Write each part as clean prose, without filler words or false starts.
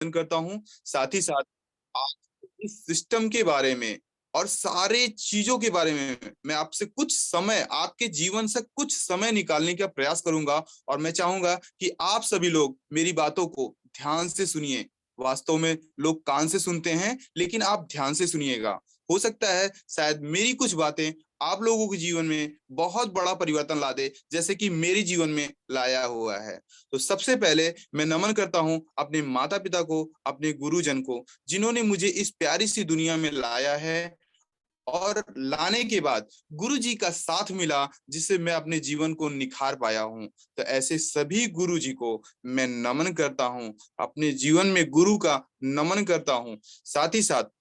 करता हूँ। साथ ही साथ आज इस सिस्टम के बारे में और सारे चीजों के बारे में मैं आपसे कुछ समय, आपके जीवन से कुछ समय निकालने का प्रयास करूंगा। और मैं चाहूंगा कि आप सभी लोग मेरी बातों को ध्यान से सुनिए। वास्तव में लोग कान से सुनते हैं, लेकिन आप ध्यान से सुनिएगा। हो सकता है शायद मेरी कुछ बातें आप लोगों के जीवन में बहुत बड़ा परिवर्तन ला दे, जैसे कि मेरे जीवन में लाया हुआ है। तो सबसे पहले मैं नमन करता हूं अपने माता पिता को, अपने गुरुजन को, जिन्होंने मुझे इस प्यारी सी दुनिया में लाया है। और लाने के बाद गुरु जी का साथ मिला, जिससे मैं अपने जीवन को निखार पाया हूं। तो ऐसे सभी गुरु जी को मैं नमन करता हूं, अपने जीवन में गुरु का नमन करता हूं। साथ ही साथ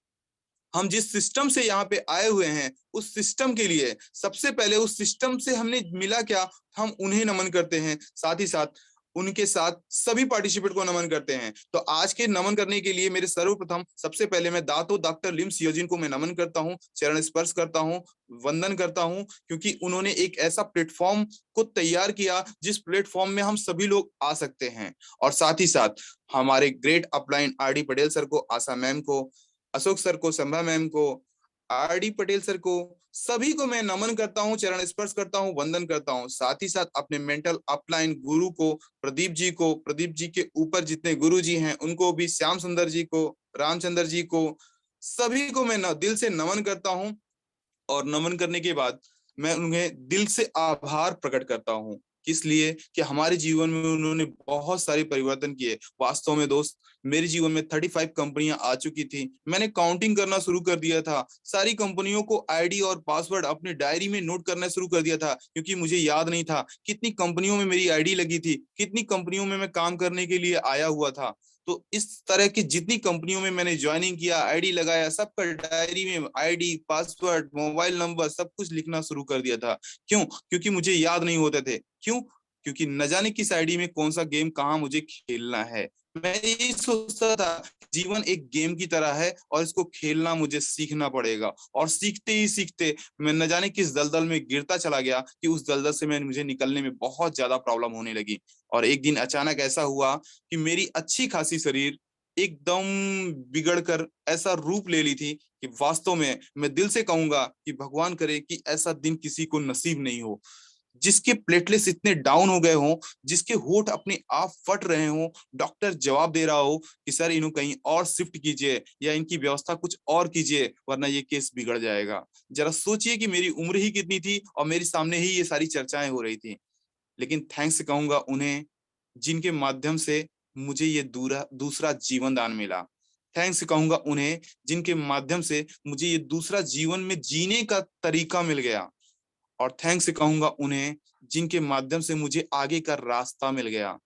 हम जिस सिस्टम से यहाँ पे आए हुए हैं, उस सिस्टम के लिए सबसे पहले उस सिस्टम से हमने मिला क्या, हम उन्हें नमन करते हैं। साथ ही साथ उनके साथ सभी पार्टिसिपेट को नमन करते हैं। तो आज के नमन करने के लिए मेरे सर्वप्रथम सबसे पहले मैं दातो डॉक्टर लिम सियोजिन को मैं नमन करता हूँ, चरण स्पर्श करता हूँ, वंदन करता हूँ, क्योंकि उन्होंने एक ऐसा प्लेटफॉर्म को तैयार किया जिस प्लेटफॉर्म में हम सभी लोग आ सकते हैं। और साथ ही साथ हमारे great upline R D Patel sir को, आशा मैम को, अशोक सर को, संभा मैम को, आर डी पटेल सर को, सभी को मैं नमन करता हूँ, चरण स्पर्श करता हूँ, वंदन करता हूँ। साथ ही साथ अपने मेंटल अपलाइन गुरु को, प्रदीप जी को, प्रदीप जी के ऊपर जितने गुरु जी हैं उनको भी, श्याम सुंदर जी को, रामचंद्र जी को, सभी को मैं दिल से नमन करता हूँ। और नमन करने के बाद मैं उन्हें दिल से आभार प्रकट करता हूँ। किस लिए? कि हमारे जीवन में उन्होंने बहुत सारे परिवर्तन किए। वास्तव में दोस्त, मेरे जीवन में 35 कंपनियां आ चुकी थी। मैंने काउंटिंग करना शुरू कर दिया था, सारी कंपनियों को आईडी और पासवर्ड अपनी डायरी में नोट करना शुरू कर दिया था, क्योंकि मुझे याद नहीं था कितनी कंपनियों में मेरी आईडी लगी थी, कितनी कंपनियों में मैं काम करने के लिए आया हुआ था। तो इस तरह की जितनी कंपनियों में मैंने ज्वाइनिंग किया, आईडी लगाया, सब पर डायरी में आईडी, पासवर्ड, मोबाइल नंबर सब कुछ लिखना शुरू कर दिया था। क्यों? क्योंकि मुझे याद नहीं होते थे। क्यों? क्योंकि न जाने किस आईडी में कौन सा गेम कहाँ मुझे खेलना है। मैं यही सोचता था, जीवन एक गेम की तरह है और इसको खेलना मुझे सीखना पड़ेगा। और सीखते ही सीखते मैं न जाने किस दलदल में गिरता चला गया कि उस दलदल से मुझे निकलने में बहुत ज्यादा प्रॉब्लम होने लगी। और एक दिन अचानक ऐसा हुआ कि मेरी अच्छी खासी शरीर एकदम बिगड़ कर ऐसा रूप ले ली थी कि वास्तव में मैं दिल से कहूंगा कि भगवान करे कि ऐसा दिन किसी को नसीब नहीं हो, जिसके प्लेटलेट्स इतने डाउन हो गए हों, जिसके होठ अपने आप फट रहे हों, डॉक्टर जवाब दे रहा हो कि सर इन्हें कहीं और शिफ्ट कीजिए या इनकी व्यवस्था कुछ और कीजिए, वरना ये केस बिगड़ जाएगा। जरा सोचिए कि मेरी उम्र ही कितनी थी और मेरे सामने ही ये सारी चर्चाएं हो रही थी। लेकिन थैंक्स कहूंगा उन्हें, जिनके माध्यम से मुझे ये दूसरा जीवन दान मिला। थैंक्स कहूंगा उन्हें, जिनके माध्यम से मुझे ये दूसरा जीवन में जीने का तरीका मिल गया। और थैंक्स कहूंगा उन्हें, जिनके माध्यम से मुझे आगे का रास्ता मिल गया।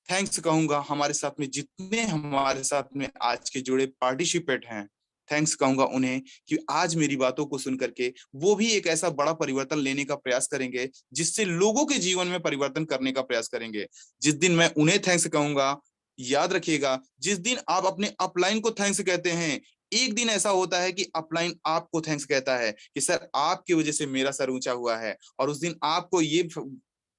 थैंक्स कहूंगा हमारे साथ में जितने हमारे साथ में आज के जुड़े पार्टिसिपेट हैं। थैंक्स कहूंगा उन्हें कि आज मेरी बातों को सुन करके वो भी एक ऐसा बड़ा परिवर्तन लेने का प्रयास करेंगे, जिससे लोगों के जीवन में परिवर्तन करने का प्रयास करेंगे। जिस दिन मैं उन्हें थैंक्स कहूंगा, याद रखिएगा, जिस दिन आप अपने अपलाइन को थैंक्स कहते हैं, एक दिन ऐसा होता है कि अपलाइन आपको थैंक्स कहता है कि सर आपकी वजह से मेरा सर ऊंचा हुआ है। और उस दिन आपको ये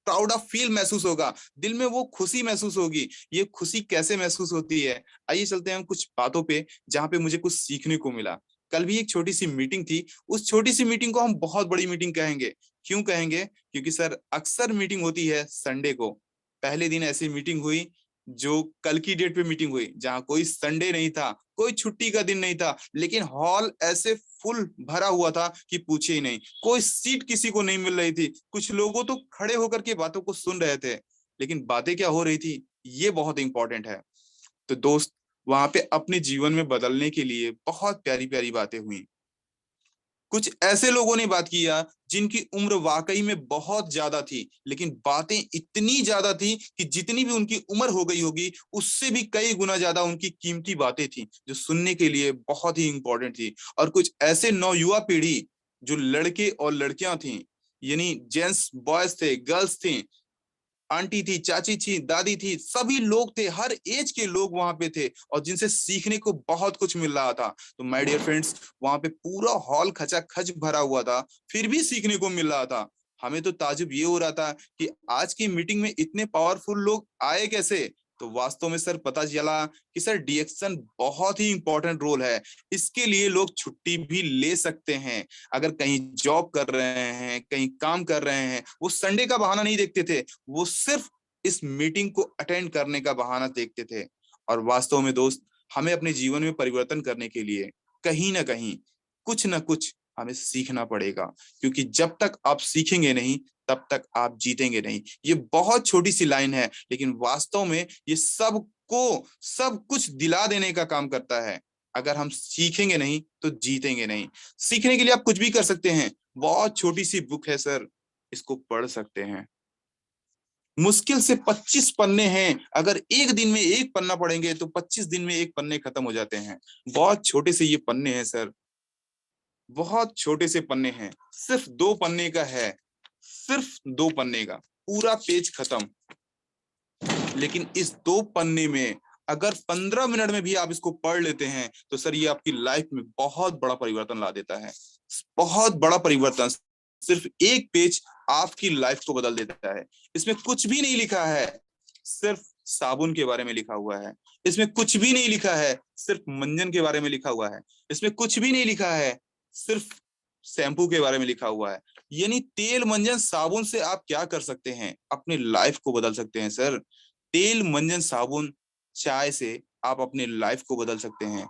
प्राउड ऑफ फील महसूस होगा, दिल में वो खुशी महसूस होगी। ये खुशी कैसे महसूस होती है, आइए चलते हैं हम कुछ बातों पे, जहां पे मुझे कुछ सीखने को मिला। कल भी एक छोटी सी मीटिंग थी, उस छोटी सी मीटिंग को हम बहुत बड़ी मीटिंग कहेंगे। क्यों कहेंगे? क्योंकि सर अक्सर मीटिंग होती है संडे को। पहले दिन ऐसी मीटिंग हुई, जो कल की डेट पे मीटिंग हुई, जहां कोई संडे नहीं था, कोई छुट्टी का दिन नहीं था, लेकिन हॉल ऐसे फुल भरा हुआ था कि पूछे ही नहीं। कोई सीट किसी को नहीं मिल रही थी, कुछ लोगों तो खड़े होकर के बातों को सुन रहे थे, लेकिन बातें क्या हो रही थी, ये बहुत इंपॉर्टेंट है। तो दोस्त, वहां पे अपने जीवन में बदलने के लिए बहुत प्यारी प्यारी बातें हुई। कुछ ऐसे लोगों ने बात किया जिनकी उम्र वाकई में बहुत ज्यादा थी, लेकिन बातें इतनी ज्यादा थी कि जितनी भी उनकी उम्र हो गई होगी, उससे भी कई गुना ज्यादा उनकी कीमती बातें थी, जो सुनने के लिए बहुत ही इंपॉर्टेंट थी। और कुछ ऐसे नवयुवा पीढ़ी, जो लड़के और लड़कियां थी, यानी जेंट्स बॉयज थे, गर्ल्स थी, आंटी थी, चाची थी, दादी थी, सभी लोग थे, हर एज के लोग वहां पे थे, और जिनसे सीखने को बहुत कुछ मिल रहा था। तो माय डियर फ्रेंड्स, वहां पे पूरा हॉल खचाखच भरा हुआ था, फिर भी सीखने को मिल रहा था। हमें तो ताजुब ये हो रहा था कि आज की मीटिंग में इतने पावरफुल लोग आए कैसे। तो वास्तव में सर पता चला कि सर डिएक्शन बहुत ही इंपॉर्टेंट रोल है। इसके लिए लोग छुट्टी भी ले सकते हैं। अगर कहीं जॉब कर रहे हैं, कहीं काम कर रहे हैं, वो संडे का बहाना नहीं देखते थे, वो सिर्फ इस मीटिंग को अटेंड करने का बहाना देखते थे। और वास्तव में दोस्त, हमें अपने जीवन में परिवर्तन करने के लिए कहीं ना कहीं कुछ ना कुछ हमें सीखना पड़ेगा, क्योंकि जब तक आप सीखेंगे नहीं तब तक आप जीतेंगे नहीं। ये बहुत छोटी सी लाइन है, लेकिन वास्तव में ये सबको सब कुछ दिला देने का काम करता है। अगर हम सीखेंगे नहीं तो जीतेंगे नहीं। सीखने के लिए आप कुछ भी कर सकते हैं। बहुत छोटी सी बुक है सर, इसको पढ़ सकते हैं। मुश्किल से 25 पन्ने हैं। अगर एक दिन में एक पन्ना पढ़ेंगे तो 25 दिन में एक पन्ने खत्म हो जाते हैं। बहुत छोटे से ये पन्ने हैं सर, बहुत छोटे से पन्ने हैं। सिर्फ 2 पन्ने का है, सिर्फ 2 पन्ने का, पूरा पेज खत्म। लेकिन इस 2 पन्ने में अगर 15 मिनट में भी आप इसको पढ़ लेते हैं तो सर ये आपकी लाइफ में बहुत बड़ा परिवर्तन ला देता है। बहुत बड़ा परिवर्तन। सिर्फ एक पेज आपकी लाइफ को बदल देता है। इसमें कुछ भी नहीं लिखा है, सिर्फ साबुन के बारे में लिखा हुआ है। इसमें कुछ भी नहीं लिखा है, सिर्फ मंजन के बारे में लिखा हुआ है। इसमें कुछ भी नहीं लिखा है, सिर्फ शैम्पू के बारे में लिखा हुआ है। यानी तेल मंजन साबुन से आप क्या कर सकते हैं, अपनी लाइफ को बदल सकते हैं सर। तेल मंजन साबुन चाय से आप अपने लाइफ को बदल सकते हैं।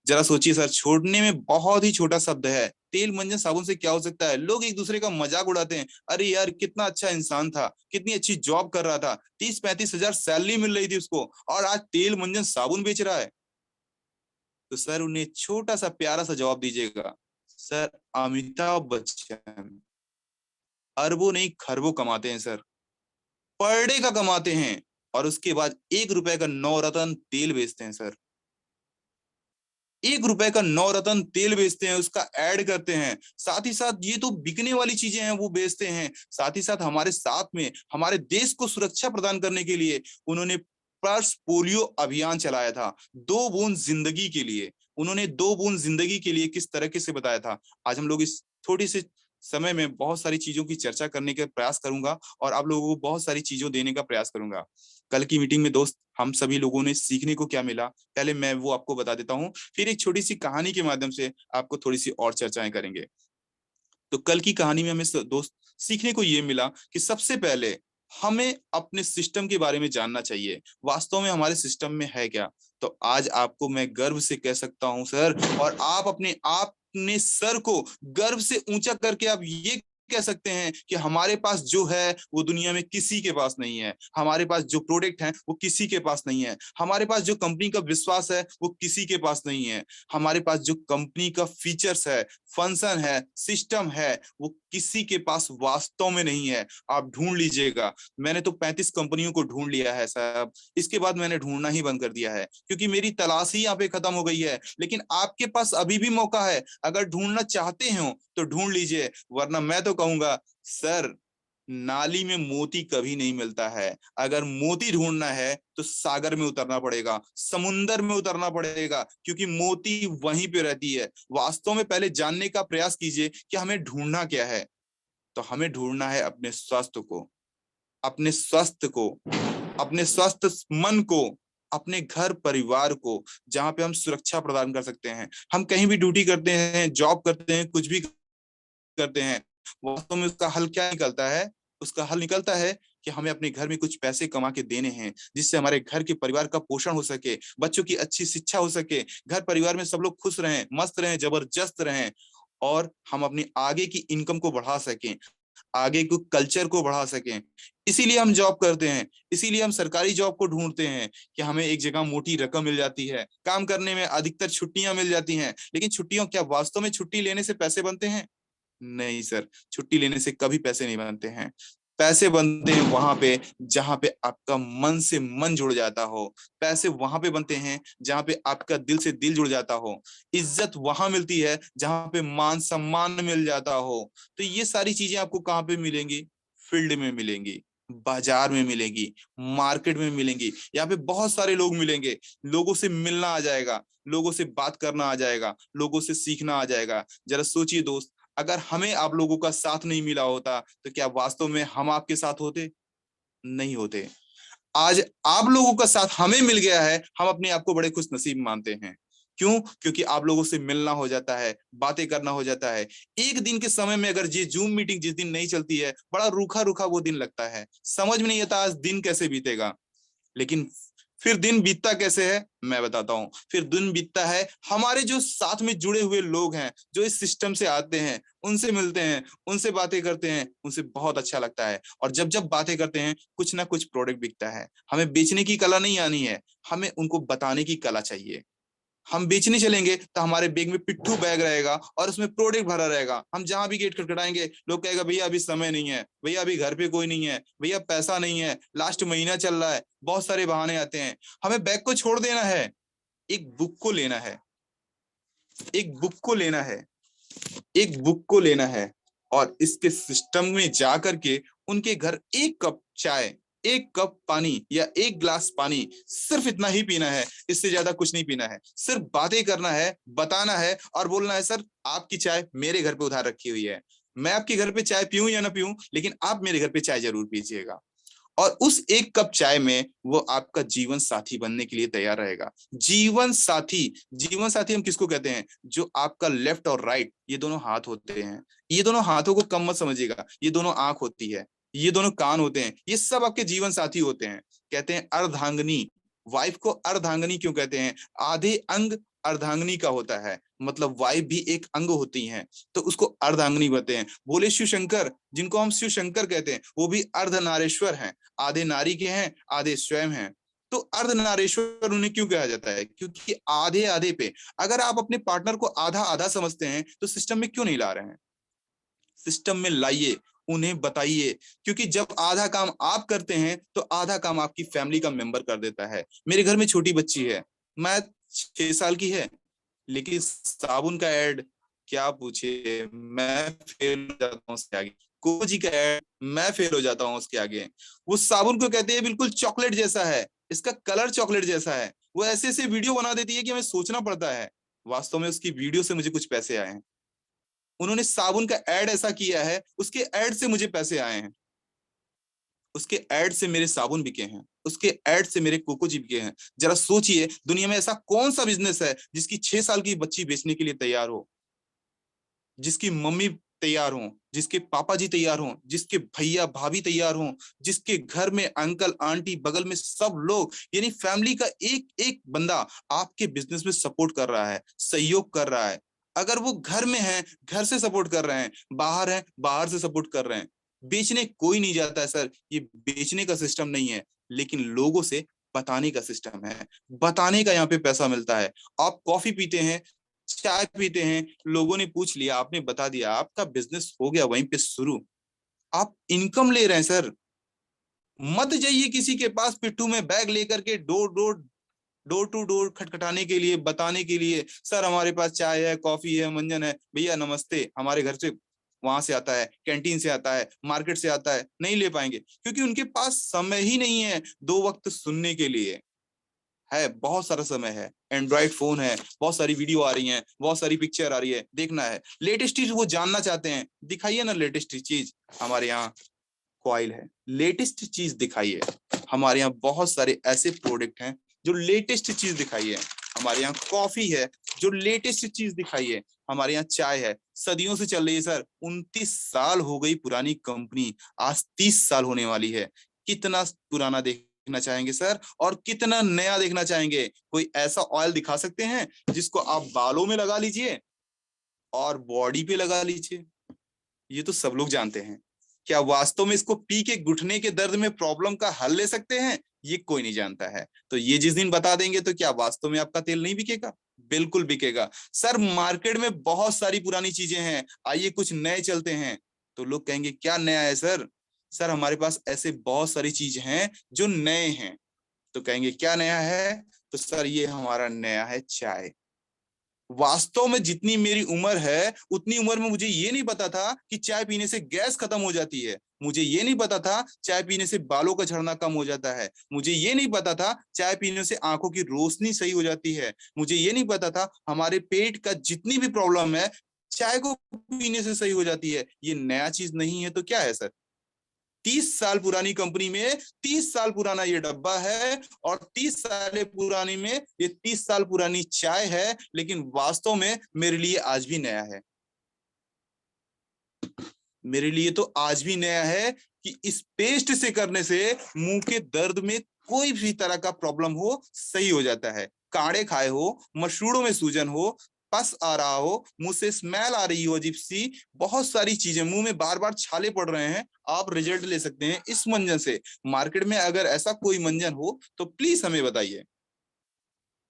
जरा सोचिए सर, छोड़ने में बहुत ही छोटा शब्द है। तेल मंजन साबुन से क्या हो सकता है? लोग एक दूसरे का मजाक उड़ाते हैं, अरे यार कितना अच्छा इंसान था, कितनी अच्छी जॉब कर रहा था, 30-35 हजार सैलरी मिल रही थी उसको, और आज तेल मंजन साबुन बेच रहा है। तो सर उन्हें छोटा सा प्यारा सा जवाब दीजिएगा। सर अमिताभ बच्चन अरबों नहीं खरबों कमाते हैं सर, पर डे का कमाते हैं, और उसके बाद 1 रुपए का नवरत्न तेल बेचते हैं सर। 1 रुपए का नवरत्न तेल बेचते हैं, उसका ऐड करते हैं। साथ ही साथ ये तो बिकने वाली चीजें हैं वो बेचते हैं। साथ ही साथ हमारे साथ में हमारे देश को सुरक्षा प्रदान करने के लिए उन्होंने पल्स पोलियो अभियान चलाया था, 2 बूंद जिंदगी के लिए। उन्होंने 2 बूंद जिंदगी के लिए किस तरीके से बताया था। आज हम लोग इस थोड़ी सी समय में बहुत सारी चीजों की चर्चा करने का प्रयास करूंगा, और आप लोगों को बहुत सारी चीजों देने का प्रयास करूंगा। कल की मीटिंग में दोस्त हम सभी लोगों ने सीखने को क्या मिला, पहले मैं वो आपको बता देता हूँ, फिर एक छोटी सी कहानी के माध्यम से आपको थोड़ी सी और चर्चाएं करेंगे। तो कल की कहानी में हमें दोस्त सीखने को ये मिला कि सबसे पहले हमें अपने सिस्टम के बारे में जानना चाहिए। वास्तव में हमारे सिस्टम में है क्या? तो आज आपको मैं गर्व से कह सकता हूं सर, और आप अपने सर को गर्व से ऊंचा करके आप ये कह सकते हैं कि हमारे पास जो है वो दुनिया में किसी के पास नहीं है। हमारे पास जो प्रोडक्ट है वो किसी के पास नहीं है। हमारे पास जो कंपनी का विश्वास है वो किसी के पास नहीं है। हमारे पास जो कंपनी का फीचर्स है, फंक्शन है, सिस्टम है, वो किसी के पास वास्तव में नहीं है। आप ढूंढ लीजिएगा। मैंने तो 35 कंपनियों को ढूंढ लिया है साहब। इसके बाद मैंने ढूंढना ही बंद कर दिया है, क्योंकि मेरी तलाश ही यहाँ पे खत्म हो गई है। लेकिन आपके पास अभी भी मौका है, अगर ढूंढना चाहते हो तो ढूंढ लीजिए, वरना मैं तो कहूंगा सर, नाली में मोती कभी नहीं मिलता है। अगर मोती ढूंढना है तो सागर में उतरना पड़ेगा, समुंदर में उतरना पड़ेगा, क्योंकि मोती वहीं पे रहती है। वास्तव में पहले जानने का प्रयास कीजिए कि हमें ढूंढना क्या है। तो हमें ढूंढना है अपने स्वास्थ्य को, अपने स्वास्थ्य को, अपने स्वस्थ मन को, अपने घर परिवार को, जहां पे हम सुरक्षा प्रदान कर सकते हैं। हम कहीं भी ड्यूटी करते हैं, जॉब करते हैं, कुछ भी करते हैं, वास्तव में उसका हल क्या निकलता है? उसका हल निकलता है कि हमें अपने घर में कुछ पैसे कमा के देने हैं, जिससे हमारे घर के परिवार का पोषण हो सके, बच्चों की अच्छी शिक्षा हो सके, घर परिवार में सब लोग खुश रहें, मस्त रहें, जबरदस्त रहें, और हम अपनी आगे की इनकम को बढ़ा सकें, आगे को कल्चर को बढ़ा सकें। इसीलिए हम जॉब करते हैं, इसीलिए हम सरकारी जॉब को ढूंढते हैं कि हमें एक जगह मोटी रकम मिल जाती है, काम करने में अधिकतर छुट्टियां मिल जाती हैं। लेकिन छुट्टियों, क्या वास्तव में छुट्टी लेने से पैसे बनते हैं? नहीं सर, छुट्टी लेने से कभी पैसे नहीं बनते हैं। पैसे बनते हैं वहां पे जहां पे आपका मन से मन जुड़ जाता हो। पैसे वहां पे बनते हैं जहां पे आपका दिल से दिल जुड़ जाता हो। इज्जत वहां मिलती है जहां पे मान सम्मान मिल जाता हो। तो ये सारी चीजें आपको कहाँ पे मिलेंगी? फील्ड में मिलेंगी, बाजार में मिलेंगी, मार्केट में मिलेंगी। यहाँ पे बहुत सारे लोग मिलेंगे, लोगों से मिलना आ जाएगा, लोगों से बात करना आ जाएगा, लोगों से सीखना आ जाएगा। जरा सोचिए दोस्त, अगर हमें आप लोगों का साथ नहीं मिला होता तो क्या वास्तव में हम आपके साथ होते? नहीं होते। आज आप लोगों का साथ हमें मिल गया है, हम अपने आप को बड़े खुश नसीब मानते हैं। क्यों? क्योंकि आप लोगों से मिलना हो जाता है, बातें करना हो जाता है। एक दिन के समय में अगर ये जूम मीटिंग जिस दिन नहीं चलती है, बड़ा रूखा रूखा वो दिन लगता है, समझ में नहीं आता आज दिन कैसे बीतेगा। लेकिन फिर दिन बीतता कैसे है मैं बताता हूं। फिर दिन बीतता है, हमारे जो साथ में जुड़े हुए लोग हैं, जो इस सिस्टम से आते हैं, उनसे मिलते हैं, उनसे बातें करते हैं, उनसे बहुत अच्छा लगता है। और जब जब बातें करते हैं, कुछ ना कुछ प्रोडक्ट बिकता है। हमें बेचने की कला नहीं आनी है, हमें उनको बताने की कला चाहिए। हम बेचने चलेंगे तो हमारे बैग में पिट्ठू बैग रहेगा और उसमें प्रोडक्ट भरा रहेगा। हम जहां भी गेट खटखटाएंगे, लोग कहेगा भैया अभी समय नहीं है, भैया अभी घर पे कोई नहीं है, भैया पैसा नहीं है, लास्ट महीना चल रहा है, बहुत सारे बहाने आते हैं। हमें बैग को छोड़ देना है, एक बुक को लेना है, एक बुक को लेना है, एक बुक को लेना है, और इसके सिस्टम में जा करके उनके घर एक कप चाय, एक कप पानी या एक गिलास पानी, सिर्फ इतना ही पीना है, इससे ज्यादा कुछ नहीं पीना है। सिर्फ बातें करना है, बताना है और बोलना है सर आपकी चाय मेरे घर पे उधार रखी हुई है, मैं आपके घर पे चाय पीऊं या ना पीऊं, लेकिन आप मेरे घर पे चाय जरूर पीजिएगा। और उस एक कप चाय में वो आपका जीवन साथी बनने के लिए तैयार रहेगा। जीवन साथी, जीवन साथी हम किसको कहते हैं? जो आपका लेफ्ट और राइट, ये दोनों हाथ होते हैं। ये दोनों हाथों को कम मत समझिएगा, ये दोनों आंख होती है, ये दोनों कान होते हैं, ये सब आपके जीवन साथी होते हैं। कहते हैं अर्धांगनी, वाइफ को अर्धांगनी क्यों कहते हैं? आधे अंग अर्धांगनी का होता है, मतलब वाइफ भी एक अंग होती हैं, तो उसको अर्धांगनी कहते हैं। बोले शिव शंकर, जिनको हम शिव शंकर कहते हैं, वो भी अर्धनारेश्वर हैं, आधे नारी के हैं, आधे स्वयं हैं। तो अर्धनारेश्वर उन्हें क्यों कहा जाता है? क्योंकि आधे आधे पे। अगर आप अपने पार्टनर को आधा आधा समझते हैं तो सिस्टम में क्यों नहीं ला रहे हैं? सिस्टम में लाइए, उन्हें बताइए। क्योंकि जब आधा काम आप करते हैं तो आधा काम आपकी फैमिली का मेंबर कर देता है। मेरे घर में छोटी बच्ची है, मैं 6 साल की है, लेकिन साबुन का एड क्या पूछिए, मैं फेल हो जाता हूँ उसके आगे। कोको जी का एड, मैं फेल हो जाता हूँ उसके आगे। वो साबुन को कहते हैं बिल्कुल चॉकलेट जैसा है, इसका कलर चॉकलेट जैसा है। वो ऐसे ऐसे वीडियो बना देती है कि हमें सोचना पड़ता है। वास्तव में उसकी वीडियो से मुझे कुछ पैसे आए हैं। उन्होंने साबुन का एड ऐसा किया है, उसके एड से मुझे पैसे आए हैं। उसके एड से मेरे साबुन बिके हैं, उसके एड से मेरे कोको जी बिके हैं। जरा सोचिए, दुनिया में ऐसा कौन सा बिजनेस है जिसकी 6 साल की बच्ची बेचने के लिए तैयार हो, जिसकी मम्मी तैयार हो, जिसके पापा जी तैयार हो, जिसके भैया भाभी तैयार हो, जिसके घर में अंकल आंटी बगल में सब लोग, यानी फैमिली का एक एक बंदा आपके बिजनेस में सपोर्ट कर रहा है, सहयोग कर रहा है। अगर वो घर में है, घर से सपोर्ट कर रहे हैं, बाहर है, बाहर से सपोर्ट कर रहे हैं। बेचने कोई नहीं जाता है सर, ये बेचने का सिस्टम नहीं है, लेकिन लोगों से बताने का सिस्टम है। बताने का यहाँ पे पैसा मिलता है। आप कॉफी पीते हैं, चाय पीते हैं, लोगों ने पूछ लिया, आपने बता दिया, आपका बिजनेस हो गया वहीं पे शुरू। आप इनकम ले रहे हैं सर। मत जाइए किसी के पास पिट्ठू में बैग लेकर के door door, door to door खटखटाने के लिए, बताने के लिए सर हमारे पास चाय है, कॉफी है, मंजन है, भैया नमस्ते, हमारे घर से वहां से आता है, कैंटीन से आता है, मार्केट से आता है। नहीं ले पाएंगे क्योंकि उनके पास समय ही नहीं है 2 वक्त सुनने के लिए। है बहुत सारा समय है, एंड्रॉइड फोन है, बहुत सारी वीडियो आ रही हैं, बहुत सारी पिक्चर आ रही है, देखना है लेटेस्ट चीज, वो जानना चाहते हैं, दिखाइए ना लेटेस्ट चीज। हमारे यहाँ कॉइल है, लेटेस्ट चीज दिखाइए। हमारे यहाँ बहुत सारे ऐसे प्रोडक्ट हैं जो लेटेस्ट चीज दिखाइए। हमारे यहाँ कॉफी है, जो लेटेस्ट चीज दिखाइए। हमारे यहाँ चाय है, सदियों से चल रही है सर, 29 साल हो गई पुरानी कंपनी, आज 30 साल होने वाली है। कितना पुराना देखना चाहेंगे सर, और कितना नया देखना चाहेंगे? कोई ऐसा ऑयल दिखा सकते हैं जिसको आप बालों में लगा लीजिए और बॉडी पे लगा लीजिए? ये तो सब लोग जानते हैं। क्या वास्तव में इसको पी के घुटने के दर्द में प्रॉब्लम का हल ले सकते हैं? ये कोई नहीं जानता है। तो ये जिस दिन बता देंगे तो क्या वास्तव में आपका तेल नहीं बिकेगा? बिल्कुल बिकेगा सर। मार्केट में बहुत सारी पुरानी चीजें हैं, आइए कुछ नए चलते हैं। तो लोग कहेंगे क्या नया है सर? सर हमारे पास ऐसे बहुत सारी चीज हैं जो नए हैं। तो कहेंगे क्या नया है? तो सर ये हमारा नया है चाय। वास्तव में जितनी मेरी उम्र है उतनी उम्र में मुझे ये नहीं पता था कि चाय पीने से गैस खत्म हो जाती है। मुझे ये नहीं पता था चाय पीने से बालों का झड़ना कम हो जाता है। मुझे ये नहीं पता था चाय पीने से आंखों की रोशनी सही हो जाती है। मुझे ये नहीं पता था हमारे पेट का जितनी भी प्रॉब्लम है चाय को पीने से सही हो जाती है। ये नया चीज नहीं है तो क्या है सर? 30 साल पुरानी कंपनी में 30 साल पुराना ये डब्बा है, और 30 साल पुरानी में ये 30 साल पुरानी चाय है, लेकिन वास्तव में मेरे लिए आज भी नया है। मेरे लिए तो आज भी नया है कि इस पेस्ट से करने से मुंह के दर्द में कोई भी तरह का प्रॉब्लम हो सही हो जाता है। काढ़े खाए हो, मसूड़ों में सूजन हो, पस आ रहा हो, मुंह से स्मेल आ रही हो अजीब सी, बहुत सारी चीजें, मुंह में बार बार छाले पड़ रहे हैं, आप रिजल्ट ले सकते हैं इस मंजन से। मार्केट में अगर ऐसा कोई मंजन हो तो प्लीज हमें बताइए।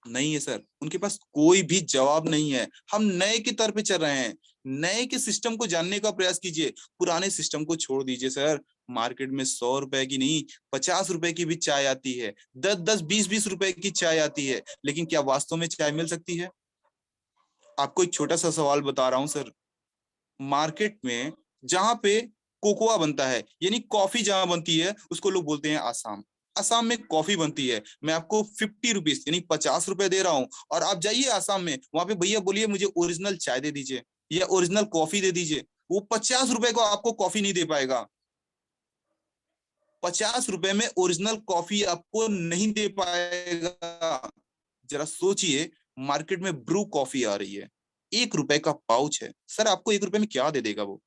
नहीं है सर, उनके पास कोई भी जवाब नहीं है। हम नए की तरफ चल रहे हैं, नए के सिस्टम को जानने का प्रयास कीजिए, पुराने सिस्टम को छोड़ दीजिए सर। मार्केट में 100 रुपए की नहीं, 50 रुपए की भी चाय आती है, 10-10, 20-20 रुपए की चाय आती है, लेकिन क्या वास्तव में चाय मिल सकती है? आपको एक छोटा सा सवाल बता रहा हूं सर। मार्केट में जहां पे कोकोआ बनता है, यानी कॉफी जहां बनती है, उसको लोग बोलते हैं आसाम। आसाम में कॉफी बनती है, मैं आपको 50 रुपीज यानी 50 रुपए दे रहा हूं, और आप जाइए आसाम में, वहां पे भैया बोलिए मुझे ओरिजिनल चाय दे दीजिए या ओरिजिनल कॉफी दे दीजिए, वो 50 रुपए को आपको कॉफी नहीं दे पाएगा। 50 रुपए में ओरिजिनल कॉफी आपको नहीं दे पाएगा। जरा सोचिए, मार्केट में ब्रू कॉफी आ रही है, 1 रुपए का पाउच है सर, आपको 1 रुपए में क्या दे देगा वो?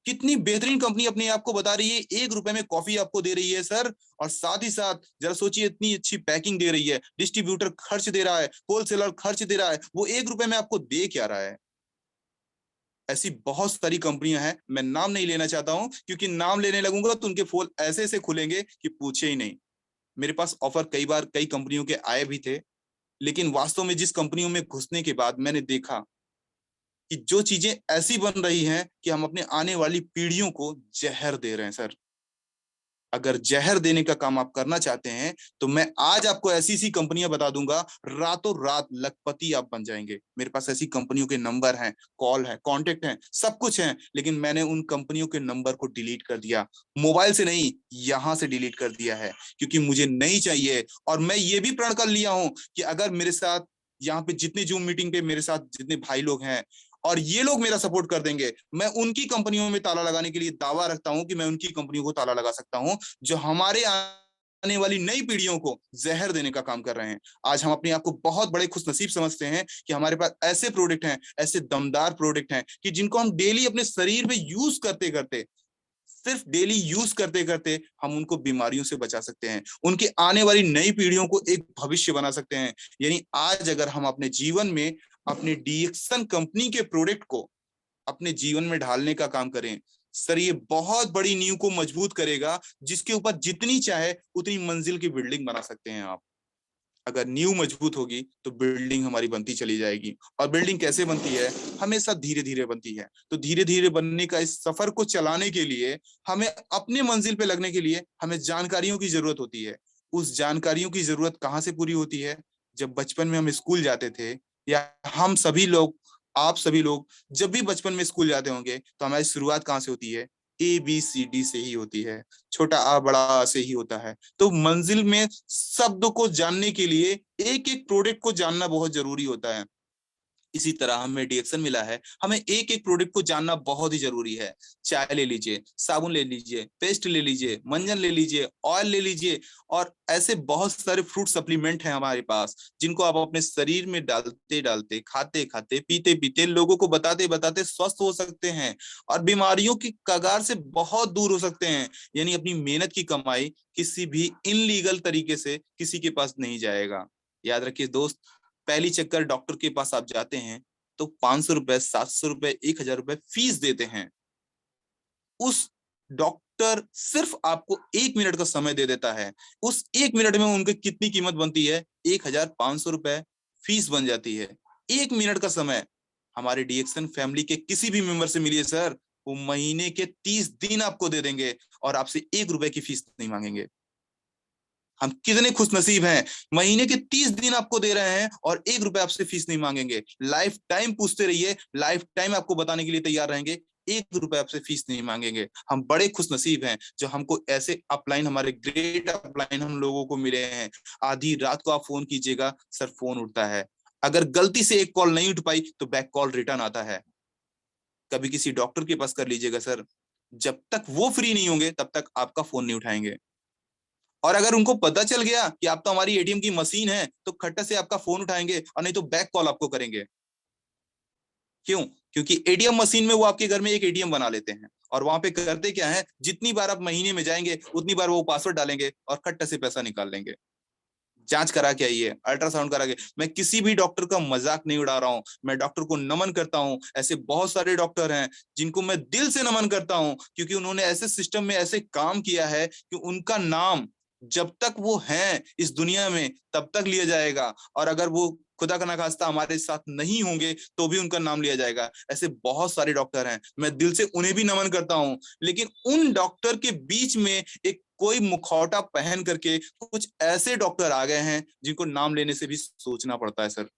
कितनी बेहतरीन कंपनी अपने आप को बता रही है, 1 रुपए में कॉफी आपको दे रही है सर, और साथ ही साथ जरा सोचिए, इतनी अच्छी पैकिंग दे रही है, डिस्ट्रीब्यूटर खर्च दे रहा है, होलसेलर खर्च दे रहा है, वो 1 रुपए में आपको दे क्या रहा है? ऐसी बहुत सारी कंपनियां हैं, मैं नाम नहीं लेना चाहता हूं, क्योंकि नाम लेने लगूंगा तो उनके फोन ऐसे ऐसे खुलेंगे कि पूछे ही नहीं। मेरे पास ऑफर कई बार कई कंपनियों के आए भी थे, लेकिन वास्तव में जिस कंपनियों में घुसने के बाद मैंने देखा कि जो चीजें ऐसी बन रही हैं कि हम अपने आने वाली पीढ़ियों को जहर दे रहे हैं सर। अगर जहर देने का काम आप करना चाहते हैं तो मैं आज आपको ऐसी सी कंपनियां बता दूंगा, रातों रात लखपति आप बन जाएंगे। मेरे पास ऐसी कंपनियों के नंबर हैं, कॉल है, कांटेक्ट हैं, सब कुछ है, लेकिन मैंने उन कंपनियों के नंबर को डिलीट कर दिया। मोबाइल से नहीं, यहां से डिलीट कर दिया है, क्योंकि मुझे नहीं चाहिए। और मैं ये भी प्रण कर लिया हूं कि अगर मेरे साथ यहाँ पे जितने जूम मीटिंग पे मेरे साथ जितने भाई लोग हैं और ये लोग मेरा सपोर्ट कर देंगे, मैं उनकी कंपनियों में ताला लगाने के लिए दावा रखता हूं कि मैं उनकी कंपनियों को ताला लगा सकता हूं, जो हमारे आने वाली नई पीढ़ियों को जहर देने का काम कर रहे हैं। आज हम अपने आप को बहुत बड़े खुशनसीब समझते हैं कि हमारे पास ऐसे प्रोडक्ट हैं, ऐसे दमदार प्रोडक्ट हैं कि जिनको हम डेली अपने शरीर में यूज करते करते, सिर्फ डेली यूज करते करते हम उनको बीमारियों से बचा सकते हैं, उनके आने वाली नई पीढ़ियों को एक भविष्य बना सकते हैं। यानी आज अगर हम अपने जीवन में अपने डीएक्सन कंपनी के प्रोडक्ट को अपने जीवन में ढालने का काम करें सर, ये बहुत बड़ी नींव को मजबूत करेगा, जिसके ऊपर जितनी चाहे उतनी मंजिल की बिल्डिंग बना सकते हैं आप। अगर नींव मजबूत होगी तो बिल्डिंग हमारी बनती चली जाएगी। और बिल्डिंग कैसे बनती है? हमेशा धीरे धीरे बनती है। तो धीरे धीरे बनने का इस सफर को चलाने के लिए हमें अपने मंजिल पे लगने के लिए हमें जानकारियों की जरूरत होती है। उस जानकारियों की जरूरत कहाँ से पूरी होती है? जब बचपन में हम स्कूल जाते थे, या हम सभी लोग, आप सभी लोग जब भी बचपन में स्कूल जाते होंगे, तो हमारी शुरुआत कहाँ से होती है? ABCD से ही होती है, छोटा आ बड़ा आ से ही होता है। तो मंजिल में शब्द को जानने के लिए एक एक प्रोडक्ट को जानना बहुत जरूरी होता है। इसी तरह हमें डिएक्शन मिला है, हमें एक एक प्रोडक्ट को जानना बहुत ही जरूरी है। चाय ले लीजिए, साबुन ले लीजिए, पेस्ट ले लीजिए, मंजन ले लीजिए, ऑयल ले लीजिए, और ऐसे बहुत सारे फ्रूट सप्लीमेंट हैं हमारे पास, जिनको आप अपने शरीर में डालते डालते, खाते खाते, पीते पीते, लोगों को बताते बताते स्वस्थ हो सकते हैं, और बीमारियों की कगार से बहुत दूर हो सकते हैं। यानी अपनी मेहनत की कमाई किसी भी इनलीगल तरीके से किसी के पास नहीं जाएगा। याद रखिए दोस्त, पहली चक्कर डॉक्टर के पास आप जाते हैं तो 500 रुपए, 700 रुपए, 1,000 रुपए फीस देते हैं। उस डॉक्टर सिर्फ आपको 1 मिनट का समय दे देता है, उस 1 मिनट में उनकी कितनी कीमत बनती है? 1,500 रुपए फीस बन जाती है। 1 मिनट का समय। हमारे डीएक्सन फैमिली के किसी भी मेंबर से मिलिए सर, वो महीने के 30 दिन आपको दे देंगे और आपसे 1 रुपए की फीस नहीं मांगेंगे। हम कितने खुश नसीब हैं, महीने के 30 दिन आपको दे रहे हैं और 1 रुपए आपसे फीस नहीं मांगेंगे। लाइफ टाइम पूछते रहिए, लाइफ टाइम आपको बताने के लिए तैयार रहेंगे, 1 रुपए आपसे फीस नहीं मांगेंगे। हम बड़े खुश नसीब हैं जो हमको ऐसे अपलाइन, हमारे ग्रेट अपलाइन हम लोगों को मिले हैं। आधी रात को आप फोन कीजिएगा सर, फोन उठता है। अगर गलती से एक कॉल नहीं उठ पाई तो बैक कॉल रिटर्न आता है। कभी किसी डॉक्टर के पास कर लीजिएगा सर, जब तक वो फ्री नहीं होंगे तब तक आपका फोन नहीं उठाएंगे। और अगर उनको पता चल गया कि आप तो हमारी एटीएम की मशीन है, तो खट्टा से आपका फोन उठाएंगे और नहीं तो बैक कॉल आपको करेंगे। क्यों? क्योंकि एटीएम मशीन में वो आपके घर में एक एटीएम बना लेते हैं, और वहां पे करते क्या है, जितनी बार आप महीने में जाएंगे उतनी बार वो पासवर्ड डालेंगे और खट्टा से पैसा निकाल लेंगे। जांच करा के आइए, अल्ट्रासाउंड करा के। मैं किसी भी डॉक्टर का मजाक नहीं उड़ा रहा हूँ, मैं डॉक्टर को नमन करता हूँ। ऐसे बहुत सारे डॉक्टर हैं जिनको मैं दिल से नमन करता हूँ, क्योंकि उन्होंने ऐसे सिस्टम में ऐसे काम किया है कि उनका नाम जब तक वो हैं इस दुनिया में तब तक लिया जाएगा, और अगर वो खुदा का ना खास्ता हमारे साथ नहीं होंगे तो भी उनका नाम लिया जाएगा। ऐसे बहुत सारे डॉक्टर हैं, मैं दिल से उन्हें भी नमन करता हूं। लेकिन उन डॉक्टर के बीच में एक कोई मुखौटा पहन करके कुछ ऐसे डॉक्टर आ गए हैं जिनको नाम लेने से भी सोचना पड़ता है सर।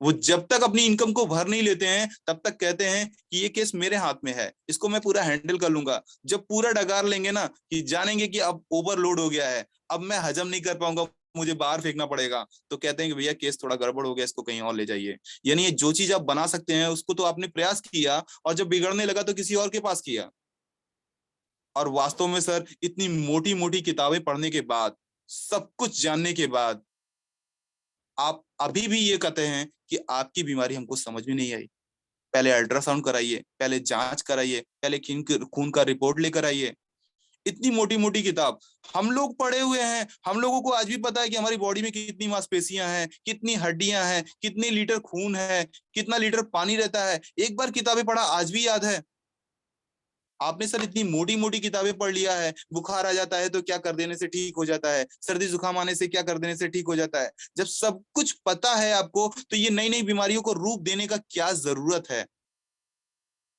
वो जब तक अपनी इनकम को भर नहीं लेते हैं तब तक कहते हैं कि ये केस मेरे हाथ में है, इसको मैं पूरा हैंडल कर लूंगा। जब पूरा डगार लेंगे ना, कि जानेंगे कि अब ओवरलोड हो गया है, अब मैं हजम नहीं कर पाऊंगा, मुझे बाहर फेंकना पड़ेगा, तो कहते हैं कि भैया केस थोड़ा गड़बड़ हो गया, इसको कहीं और ले जाइए। यानी ये जो चीज आप बना सकते हैं उसको तो आपने प्रयास किया, और जब बिगड़ने लगा तो किसी और के पास किया। और वास्तव में सर, इतनी मोटी मोटी किताबें पढ़ने के बाद, सब कुछ जानने के बाद, आप अभी भी ये कहते हैं कि आपकी बीमारी हमको समझ में नहीं आई। पहले अल्ट्रासाउंड कराइए, पहले जांच कराइए, पहले खून का रिपोर्ट लेकर आइए। इतनी मोटी मोटी किताब हम लोग पढ़े हुए हैं, हम लोगों को आज भी पता है कि हमारी बॉडी में कितनी मांसपेशियां हैं, कितनी हड्डियां हैं, कितने लीटर खून है, कितना लीटर पानी रहता है। एक बार किताबें पढ़ा आज भी याद है। आपने सर इतनी मोटी मोटी किताबें पढ़ लिया है, बुखार आ जाता है तो क्या कर देने से ठीक हो जाता है, सर्दी जुकाम आने से क्या कर देने से ठीक हो जाता है। जब सब कुछ पता है आपको, तो ये नई नई बीमारियों को रूप देने का क्या जरूरत है।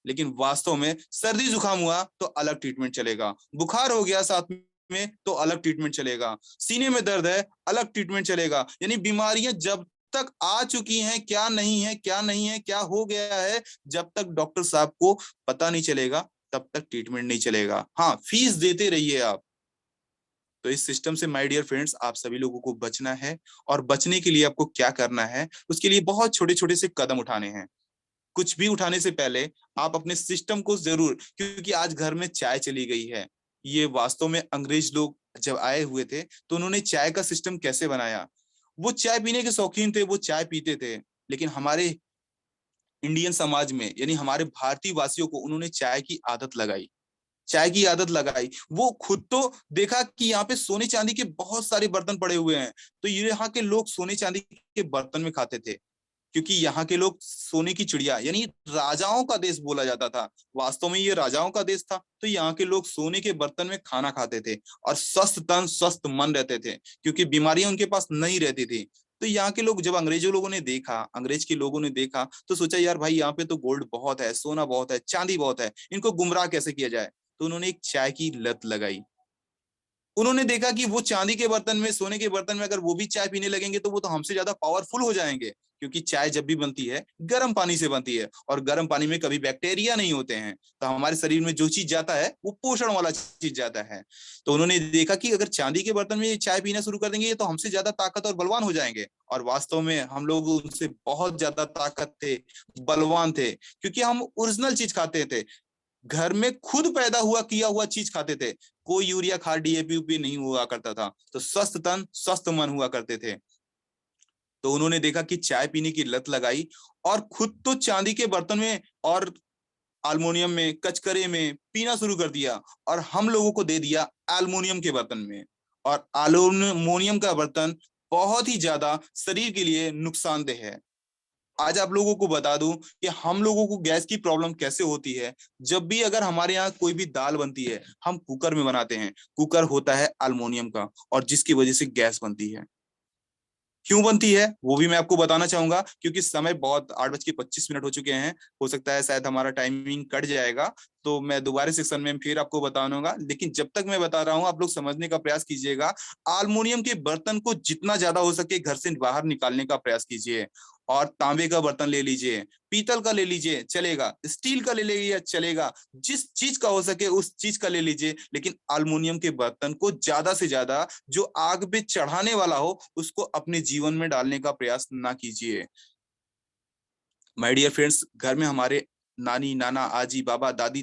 लेकिन वास्तव में सर्दी जुकाम हुआ तो अलग ट्रीटमेंट चलेगा, बुखार हो गया साथ में तो अलग ट्रीटमेंट चलेगा, सीने में दर्द है अलग ट्रीटमेंट चलेगा। यानी बीमारियां जब तक आ चुकी हैं, क्या नहीं है क्या नहीं है क्या हो गया है, जब तक डॉक्टर साहब को पता नहीं चलेगा तब तक ट्रीटमेंट नहीं चलेगा। हाँ, फीस देते रहिए आप। तो इस सिस्टम से माय डियर फ्रेंड्स, आप सभी लोगों को बचना है। और बचने के लिए आपको क्या करना है, उसके लिए बहुत छोटे छोटे से कदम उठाने हैं। कुछ भी उठाने से पहले आप अपने सिस्टम को जरूर, क्योंकि आज घर में चाय चली गई है। ये वास्तव में अंग्रेज लोग जब आए हुए थे तो उन्होंने चाय का सिस्टम कैसे बनाया। वो चाय पीने के शौकीन थे, वो चाय पीते थे, लेकिन हमारे इंडियन समाज में यानी हमारे भारतीय वासियों को उन्होंने चाय की आदत लगाई। चाय की आदत लगाई, वो खुद तो देखा कि यहाँ पे सोने चांदी के बहुत सारे बर्तन पड़े हुए हैं, तो ये यहाँ के लोग सोने चांदी के बर्तन में खाते थे। क्योंकि यहाँ के लोग सोने की चिड़िया यानी राजाओं का देश बोला जाता था। वास्तव में ये राजाओं का देश था, तो यहाँ के लोग सोने के बर्तन में खाना खाते थे और स्वस्थ तन स्वस्थ मन रहते थे, क्योंकि बीमारियां उनके पास नहीं रहती थी। तो यहाँ के लोग जब अंग्रेजों लोगों ने देखा, अंग्रेज के लोगों ने देखा, तो सोचा यार भाई यहाँ पे तो गोल्ड बहुत है, सोना बहुत है, चांदी बहुत है, इनको गुमराह कैसे किया जाए। तो उन्होंने एक चाय की लत लगाई। उन्होंने देखा कि वो चांदी के बर्तन में, सोने के बर्तन में अगर वो भी चाय पीने लगेंगे तो वो तो हमसे ज्यादा पावरफुल हो जाएंगे, क्योंकि चाय जब भी बनती है गर्म पानी से बनती है, और गर्म पानी में कभी बैक्टीरिया नहीं होते हैं। तो हमारे शरीर में जो चीज जाता है वो पोषण वाला चीज जाता है। तो उन्होंने देखा कि अगर चांदी के बर्तन में चाय पीना शुरू कर देंगे ये तो हमसे ज्यादा ताकत और बलवान हो जाएंगे। और वास्तव में हम लोग उनसे बहुत ज्यादा ताकत थे, बलवान थे, क्योंकि हम ओरिजिनल चीज खाते थे, घर में खुद पैदा हुआ किया हुआ चीज खाते थे। कोई यूरिया खाद डीएपी उपी नहीं हुआ करता था, तो स्वस्थ तन स्वस्थ मन हुआ करते थे। तो उन्होंने देखा कि चाय पीने की लत लगाई, और खुद तो चांदी के बर्तन में और अल्मोनियम में, कचकरे में पीना शुरू कर दिया, और हम लोगों को दे दिया एल्युमिनियम के बर्तन में। और एल्युमिनियम का बर्तन बहुत ही ज्यादा शरीर के लिए नुकसानदेह है। आज आप लोगों को बता दूं कि हम लोगों को गैस की प्रॉब्लम कैसे होती है। जब भी अगर हमारे यहाँ कोई भी दाल बनती है, हम कुकर में बनाते हैं। कुकर होता है अल्युमिनियम का, और जिसकी वजह से गैस बनती है। क्यों बनती है वो भी मैं आपको बताना चाहूंगा, क्योंकि समय बहुत 8:25 हो चुके हैं। हो सकता है शायद हमारा टाइमिंग कट जाएगा, तो मैं दोबारा सेक्शन में फिर आपको बताऊंगा। लेकिन जब तक मैं बता रहा हूं आप लोग समझने का प्रयास कीजिएगा। अल्युमिनियम के बर्तन को जितना ज्यादा हो सके घर से बाहर निकालने का प्रयास कीजिए। और तांबे का बर्तन ले लीजिए, पीतल का ले लीजिए चलेगा, स्टील का ले लीजिए चलेगा, जिस चीज का हो सके उस चीज का ले लीजिए। लेकिन अल्युमिनियम के बर्तन को ज्यादा से ज्यादा, जो आग पे चढ़ाने वाला हो, उसको अपने जीवन में डालने का प्रयास ना कीजिए। माय डियर फ्रेंड्स, घर में हमारे नानी नाना आजी बाबा दादी